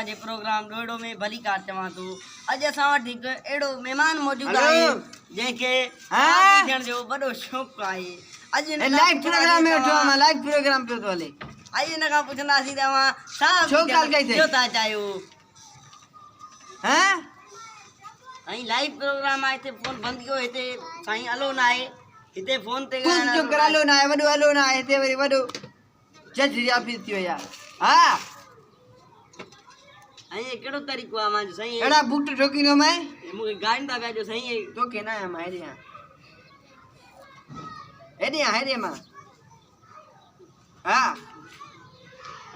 पंहिंजे प्रोग्राम ॾोड़ो में भली कार चवां थो। अॼु असां वटि हिकु अहिड़ो महिमान मौजूदु आहे जंहिंखे ॾिसण जो वॾो शौक़ु आहे। अॼु लाइव प्रोग्राम में वेठो आहियां, लाइव प्रोग्राम पियो थो हले। आइए हिन खां पुछंदासीं तव्हां छा था चाहियो? हैं साईं लाइव प्रोग्राम आहे, हिते फोन बंदि कयो। हिते साईं हलो न आहे, हिते फोन ते कुछ जो करालो ना है, वडो हलो ना है, हिते वरी वडो जज जी ऑफिस थियो यार। हां ऐं कहिड़ो तरीक़ो आहे मुंहिंजो साईं? एड़ा बूट ठोकीनो मैं मूंखे गाॾी था पिया ॾियो साईं। तोखे न मां हेॾे मां हा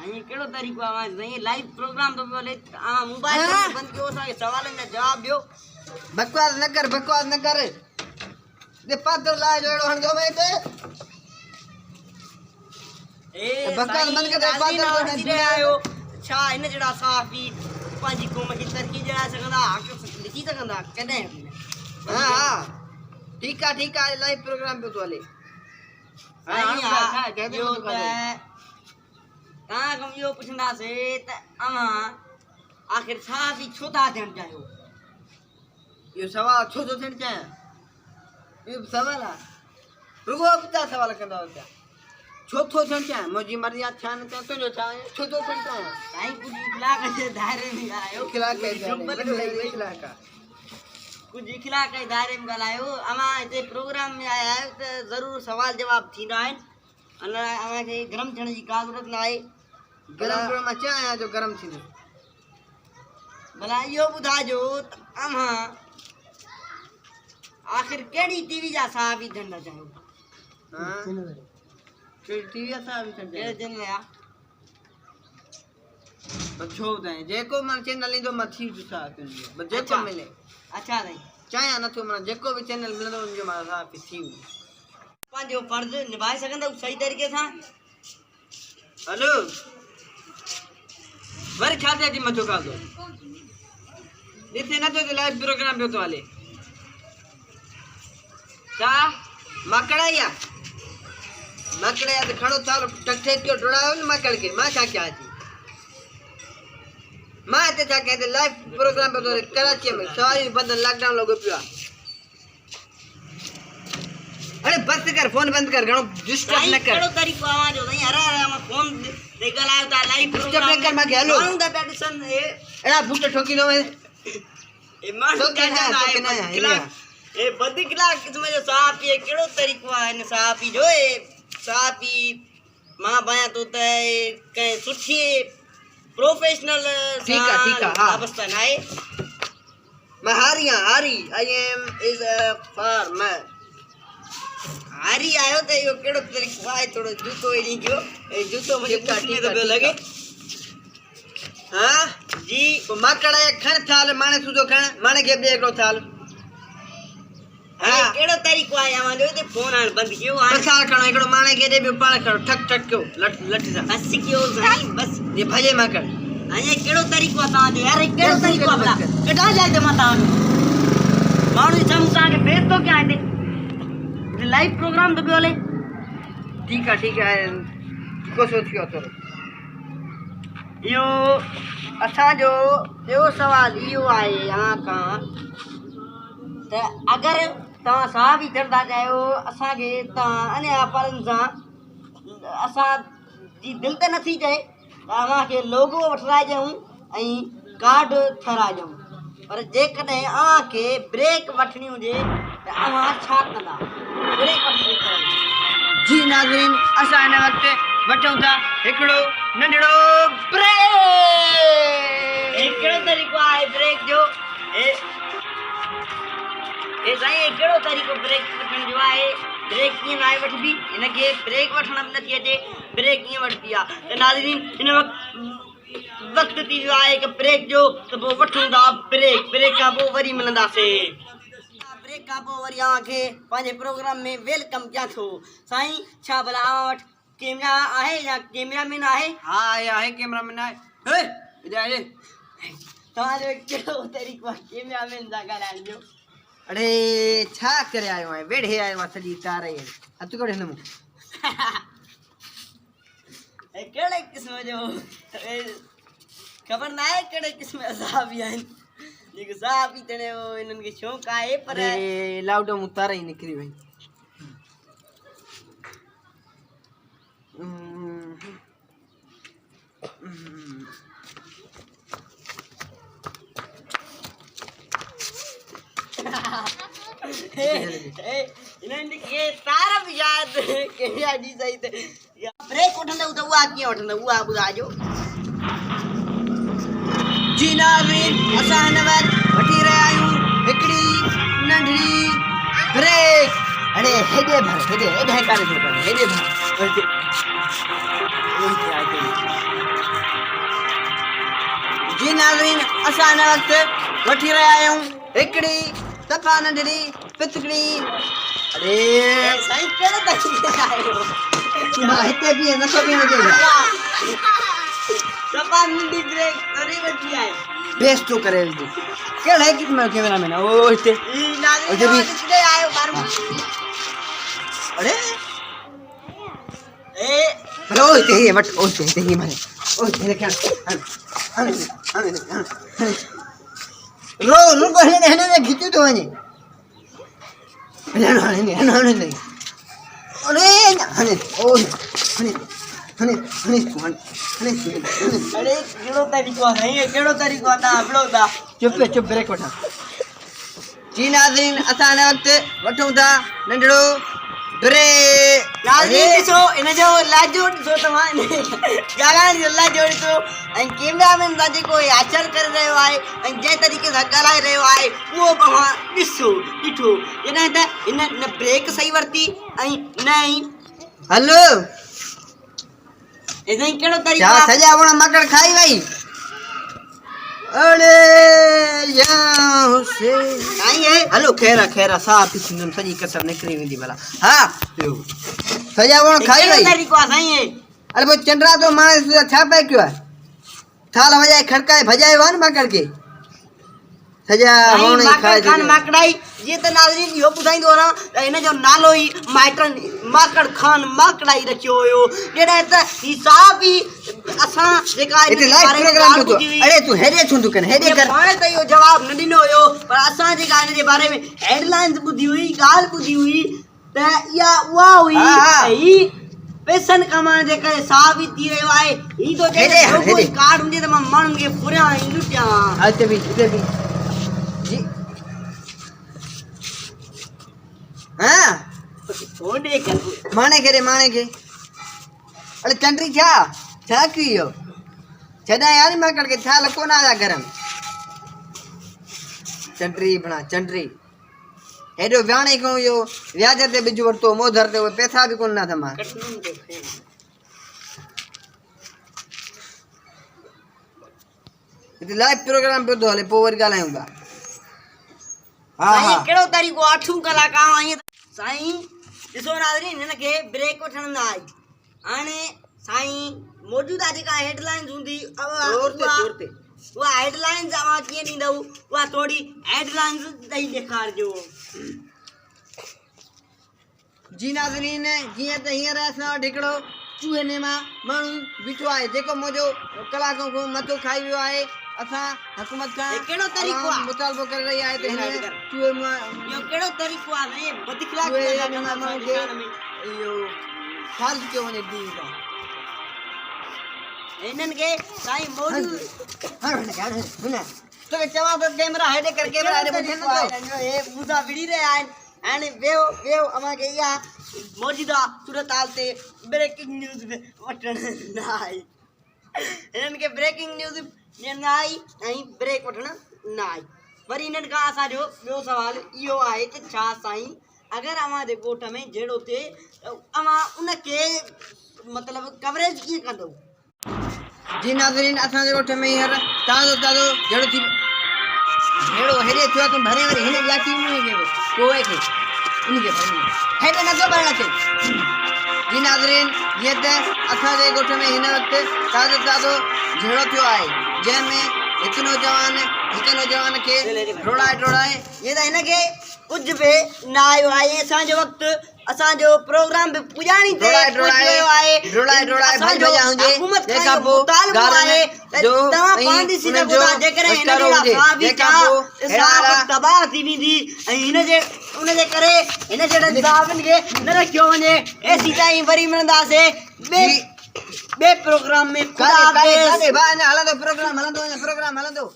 ऐं कहिड़ो तरीक़ो आहे मुंहिंजो साईं? लाइव प्रोग्राम थो पियो हले, तव्हां मोबाइल बंदि कयो, असांखे सवालनि जा जवाब ॾियो। बकवास न कर दे पात्र लाए जोड़ो हण दो मैं ते ए बकवास बंद कर दे पात्र दे आयो। छा हिन जड़ा साफ़ी पंहिंजी क़ौम खे तरक़ी ॾियारे सघंदा, लिखी सघंदा कॾहिं? हां ठीक है लाइव प्रोग्राम पे तो हले। इहो त तव्हां खां इहो पुछंदासीं त अव्हां आख़िर छा बि छो था थियणु चाहियो? इहो सवाल छो थो थियणु चाहियां? इहो सवाल आहे, रुगो पिता सवाल कंदा पिया। छो थो थियणु चाहियां? मुंहिंजी मर्ज़ी आहे, छा न चाहियां, तुंहिंजो छा आहे? छो थो थियणु चाहियां? साईं कुझु इख़लाक़ जे दायरे में ॻाल्हायो। कुझु इख़लाक़ जे दायरे में ॻाल्हायो। अव्हां हिते प्रोग्राम में आया आहियो त ज़रूरु सवाल जवाब थींदा आहिनि। अलाए अव्हांखे गरम थियण जी का ज़रूरत न आहे। गरम मां चाहियां जो गरम थींदो। भला इहो ॿुधाइजो त अव्हां आख़िर कहिड़ी टीवी जा साहबी थियणु चाहियो? टीवी जा साहबी कहिड़े चैनल जा? छो ॿुधायां, जेको मां चैनल ईंदो मां थी ॾिसां तुंहिंजो जेको मिले। अच्छा साईं, चाहियां नथो माना जेको बि चैनल मिलंदो उनजो मां साहबी थी पंहिंजो फर्ज़ निभाए सघंदव सही तरीक़े सां? हेलो वरी छा थिए थी मथो खाधो ॾिसे नथो त लाइव प्रोग्राम पियो थो हले। छा माकड़ा त खड़ो थाल टके पियो डोड़ायो न माकड़ खे। मां छा कयां थी? मां हिते छा कयां थी? लाइव प्रोग्राम पियो थो हले कराची में, सवाई बंदि लॉकडाउन लॻो पियो आहे। अरे बस कर, फोन बंद कर, घणो डिस्टर्ब न कर। कहिड़ो तरीक़ो आहे जो साईं? हर मां फोन ते ॻाल्हायो था, लाइव डिस्टर्ब न कर मांखे। हलो माण्हू था पिया ॾिसनि। एड़ा बूट ठोकींदो मैं माण्हू बदी कलाक क़िस्म जो साहबी कहिड़ो तरीक़ो आहे हिन साहबी जो? साहबी मां बयां थो त कंहिं सुठी प्रोफेशनल वाबस्ता न आहे। मैं हारी आई एम इज फार्मर। हारी आयो त इहो कहिड़ो तरीक़ो आहे? थोरो जूतो एॾी कयो, जूतो मुंहिंजे मुंह में पियो लॻे। हाँ जी माकड़ खण थाल, माणे सूदो खण, माणे खे ॿिए हिकिड़ो थाल। हाँ कहिड़ो तरीक़ो आहे अव्हांजो? हिते फोन हाणे बंदि कयो। प्रसार खणो, हिकिड़ो माणे खे ॾे, ॿियो पाण खणो, ठक कयो लठ सां। बस कयो साईं, बस। ये भॼे माकड़। हाणे कहिड़ो तरीक़ो आहे तव्हांजो? यार कहिड़ो तरीक़ो आहे भला? कॾहिं जाए त मां तव्हांजो माण्हू जे साम्हूं तव्हांखे पेश थो कयां। हिते लाइव प्रोग्राम थो पियो हले। ठीक है कोसो थियो थोरो। इहो असांजो ॿियो सुवाल इहो आहे अव्हां खां त अगरि तव्हां साहबी थियणु था चाहियो असांखे, तव्हां अञा पलनि सां असांजी दिलि त नथी चए त अव्हांखे लोगो वठराइजऊं ऐं कार्ड ठाराइजऊं, पर जेकॾहिं अव्हांखे ब्रेक वठणी हुजे त अव्हां छा कंदा? ब्रेक वठणी जी नाज़रीन, असां हिन वक़्तु वठूं था हिकिड़ो नंढड़ो ब्रेक। कहिड़ो तरीक़ो आहे ब्रेक जो? साईं कहिड़ो तरीक़ो ब्रेक वठण जो आहे? ब्रेक कीअं न आहे वठबी? हिनखे ब्रेक वठण बि नथी अचे, ब्रेक कीअं वठबी आहे? त नाज़रीन हिन वक़्तु थी वियो आहे कि ब्रेक जो, त पोइ वठूं था ब्रेक खां पोइ वरी मिलंदासीं। ब्रेक खां पोइ वरी अव्हांखे पंहिंजे प्रोग्राम में वेलकम कयां थो। साईं छा भला अव्हां वटि कैमरा आहे या कैमरामैन आहे? हा आहे कैमरामैन आहे। तव्हांजो कहिड़ो तरीक़ो आहे कैमरामैन सां ॻाल्हाइण जो? अरे छा करे आयो आहियां? वेढ़े आयो आहियां सॼी तार ई हथु कढ हिन मूं। कहिड़े क़िस्म जो खबर ना है कड़े किस्म साहब यान जेको साहब इतने इनन के शौक आए पर लाउडो मुतारा ही निकली भाई इनन के तारा भी याद के यादी सही थे ब्रेक उठंदा तो वो आके उठंदा वो आप बुझाजो जी नाज़रीन असां हिन वक़्तु वठी रहिया आहियूं हिकिड़ी नंढड़ी ब्रेक अरे हेॾे भर हेॾे हेॾे कारे थो करे हेॾे भर जी नाज़रीन असां हिन वक़्तु वठी रहिया आहियूं हिकिड़ी सफ़ा नंढड़ी पिचकड़ी अरे साईं कहिड़ो तरीक़े आयो मां हिते बि नथो बि सफ़ा नंढी ब्रेक करे वठी आए बेस्ट तो करे तू केड़ा है कि मैं कैमरा मैन ओ हिते ई नाज़रीन भी किथे आयो बारू अरे ए हेलो हिते ही वट ओ हिते ही मारे ओ हिते क्या रो रो को हने खींचो तो वने हने अरे हने ओ हने अरे केड़ो तरीको है केड़ो तरीको आता आपलो दा चुप ब्रेक वठा जी नाज़रीन असां हिन वक़्तु वठूं था नंढड़ो ब्रेक नाज़रीन ॾिसो इन जो लाजो ॾिसो तव्हां ॻाल्हाइण जो लाजो ॾिसो ऐं कैमरामैन सां जेको आचर करे रहियो आहे ऐं जंहिं तरीक़े सां ॻाल्हाए रहियो आहे उहो तव्हां ॾिठो जॾहिं त हिन न ब्रेक सही वरिती ऐं न ई हलो इनई कहिड़ो तरीक़ो छा आहे सॼा वण मकड़ खाई वई अरे या हुसैन साईं हे हलो खैरा साफ सिंधम सॼी कसर निकिरी वेंदी भला हा सॼा वण खाई कहिड़ो वई तरीक़ो आहे साईं हे अरे पोइ चंडरा तो माणे छा पिया कयो आहे थाल वॼाए खड़काए भॼायो आहे न मकड़ खे सॼा वण ई खाए खान माकड़ाई जीअं त नाज़रीन इहो ॿुधाईंदो रहां त हिन जो नालो ई माइटनि माकड़ खान माकड़ाई रखियो हुयो जॾहिं त हिसाब ई असां जेका इते लाइव प्रोग्राम तो अरे तू हेडे छुंदू कन हेडे कर पाण त इहो जवाब न ॾिनो हुयो पर असां जेका हिन जे बारे में हेडलाइंस ॿुधी हुई ॻाल्हि ॿुधी हुई त इहा उहा हुई हा। ही पैसनि कमाइण जे करे साबित थी रहियो आहे ही तो हेॾे। कार्ड हूंदे त मां माण्हुनि खे फुरियां ऐं लुटियां इते भी जी हां होॾे कर माणे के अरे चंडरी छा कियो छॾा यार मकड़ के थाल कोन आया घर में चंडरी हेॾो वियाणे खां इहो व्याज ते बिज वरितो मोधर ते उहे पैसा बि कोन ना थमा हिते लाइव प्रोग्राम पियो थो हले पोइ वरी ॻाल्हायूं था साईं कहिड़ो तरीक़ो 8 कलाक आहीं साईं ॾिसो नाज़रीन हिन खे ब्रेक वठण न आई हाणे साईं मौजूदा जेका हेडलाइंस हूंदी उहा हेडलाइंस तव्हां कीअं ॾींदव उहा थोरी हेडलाइंस ॾेई ॾेखारिजो जी नाज़रीन जीअं त हींअर असां वटि हिकिड़ो चूहे ने मां माण्हू बीठो आहे जेको मुंहिंजो कलाकनि खां मथो खाई वियो आहे असां हुकूमत खां कहिड़ो तरीक़ो आहे मुतालबो करे रही आहे त हिन चूहे मां इहो कहिड़ो तरीक़ो आहे इहो फाल्तू कयो वञे ॾींहुं खां हिननि खे साईं मौजूद तोखे चवां थो कैमरा हेॾे कर कैमरा हेॾे ॿुधे नथो हे मुदा विड़ी रहिया आहिनि हाणे वेहो अव्हांखे इहा मौजूदा सूरत हाल ते ब्रेकिंग न्यूज़ वठण न आई हिननि खे ब्रेकिंग न्यूज़ न आई ऐं ब्रेक वठण न आई वरी हिननि खां असांजो ॿियो सुवाल इहो आहे त छा साईं अगरि अव्हां जे ॻोठ में जहिड़ो थिए अव्हां उनखे मतिलबु कवरेज कीअं कंदव जी नाज़रीन असांजे ॻोठ में हींअर ताज़ो जहिड़ो थी जहिड़ो हेॾे थियो आहे भरे वरी हिन ॼाती कोए खे उनखे भरे हेॾे नथो भरणु अचे जी नाज़रीन जीअं त असांजे ॻोठ में हिन वक़्तु ताज़ो जहिड़ो थियो आहे जंहिंमें हिकु नौजवान खे रोड़ाए ईअं त हिनखे कुछ भी ना आयो आहे असांजो वक़्तु असांजो प्रोग्राम बि पुॼाणी ते पहुची वियो आहे असांजो हुकूमत खां मुतालबो आहे त तव्हां पांदी सीधे ॿुधा जेकॾहिं हिन जे साहबी साहब तबाह थी वेंदी ऐं उनजे करे हिन जहिड़े साहबनि खे न रखियो वञे एसी ताईं वरी मिलंदासीं ॿिए प्रोग्राम में हलंदो प्रोग्राम हलंदो